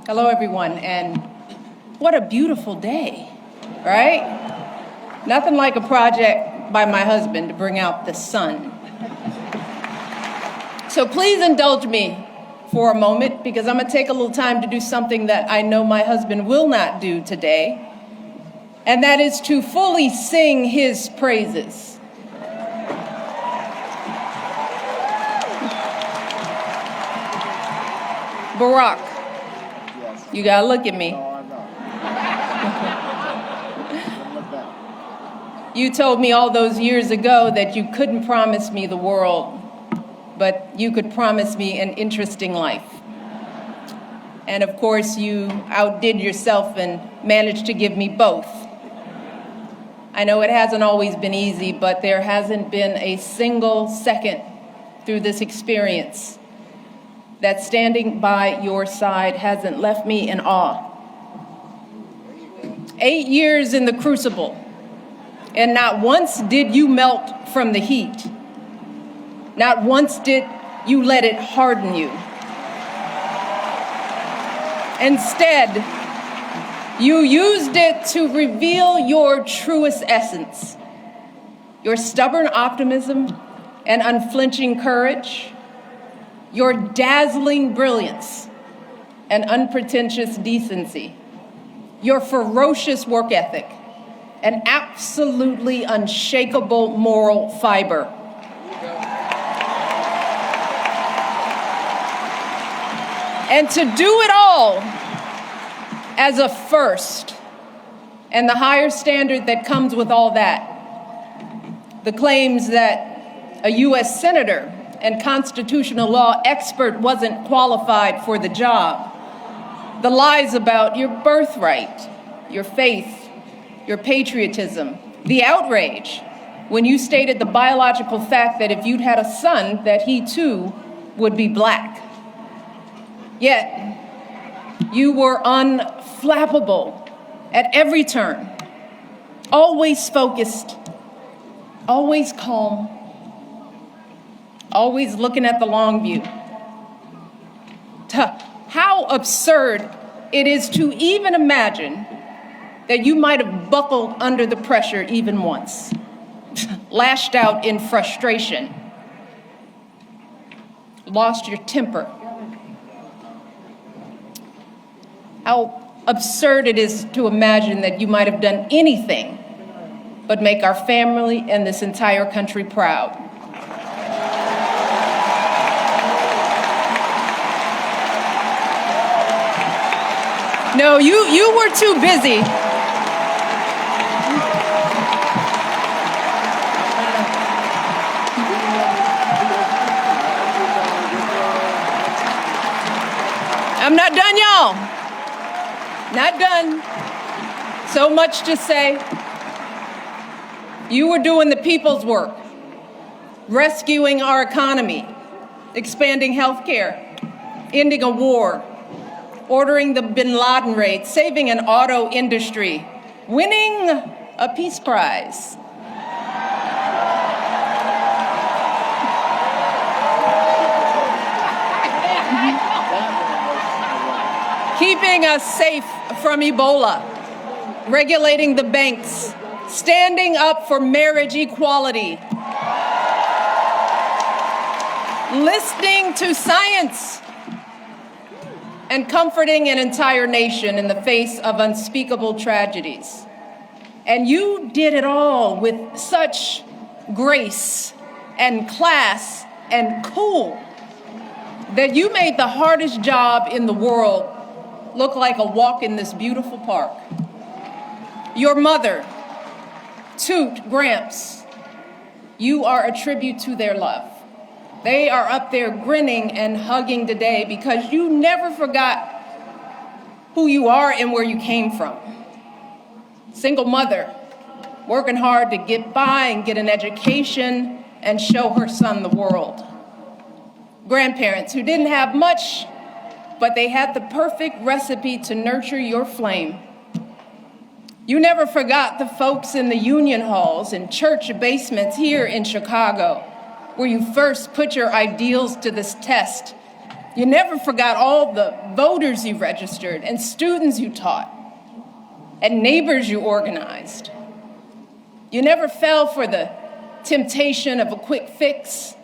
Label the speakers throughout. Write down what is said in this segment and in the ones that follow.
Speaker 1: Hello, everyone, and what a beautiful day, right? Nothing like a project by my husband to bring out the sun. So please indulge me for a moment, because I'm gonna take a little time to do something that I know my husband will not do today, and that is to fully sing his praises. Barack, you gotta look at me. You told me all those years ago that you couldn't promise me the world, but you could promise me an interesting life. And of course, you outdid yourself and managed to give me both. I know it hasn't always been easy, but there hasn't been a single second through this experience that standing by your side hasn't left me in awe. 8 years in the crucible, and not once did you melt from the heat. Not once did you let it harden you. Instead, you used it to reveal your truest essence, your stubborn optimism and unflinching courage, your dazzling brilliance and unpretentious decency, your ferocious work ethic, and absolutely unshakable moral fiber. And to do it all as a first, and the higher standard that comes with all that, the claims that a U.S. senator and constitutional law expert wasn't qualified for the job, the lies about your birthright, your faith, your patriotism, the outrage when you stated the biological fact that if you'd had a son, that he too would be black. Yet, you were unflappable at every turn, always focused, always calm, always looking at the long view. How absurd it is to even imagine that you might have buckled under the pressure even once, lashed out in frustration, lost your temper. How absurd it is to imagine that you might have done anything but make our family and this entire country proud. No, you were too busy. I'm not done, y'all. Not done. So much to say. You were doing the people's work, rescuing our economy, expanding health care, ending a war, ordering the Bin Laden raid, saving an auto industry, winning a peace prize. Keeping us safe from Ebola, regulating the banks, standing up for marriage equality, listening to science, and comforting an entire nation in the face of unspeakable tragedies. And you did it all with such grace and class and cool that you made the hardest job in the world look like a walk in this beautiful park. Your mother, Toot, Gramps, you are a tribute to their love. They are up there grinning and hugging today because you never forgot who you are and where you came from. Single mother, working hard to get by and get an education and show her son the world. Grandparents who didn't have much, but they had the perfect recipe to nurture your flame. You never forgot the folks in the union halls and church basements here in Chicago, where you first put your ideals to this test You never forgot all the voters you registered and students you taught and neighbors you organized. You never fell for the temptation of a quick fix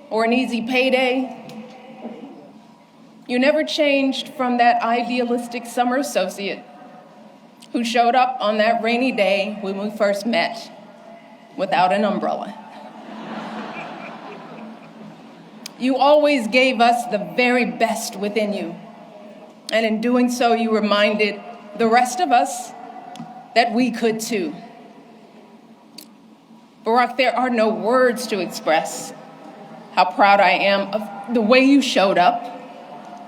Speaker 1: or an easy payday. You never changed from that idealistic summer associate who showed up on that rainy day when we first met without an umbrella. You always gave us the very best within you, and in doing so, you reminded the rest of us that we could too. Barack, there are no words to express how proud I am of the way you showed up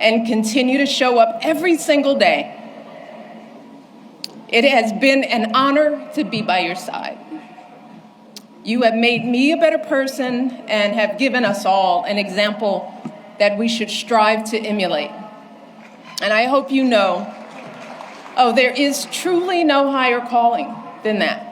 Speaker 1: and continue to show up every single day. It has been an honor to be by your side. You have made me a better person and have given us all an example that we should strive to emulate. And I hope you know, there is truly no higher calling than that.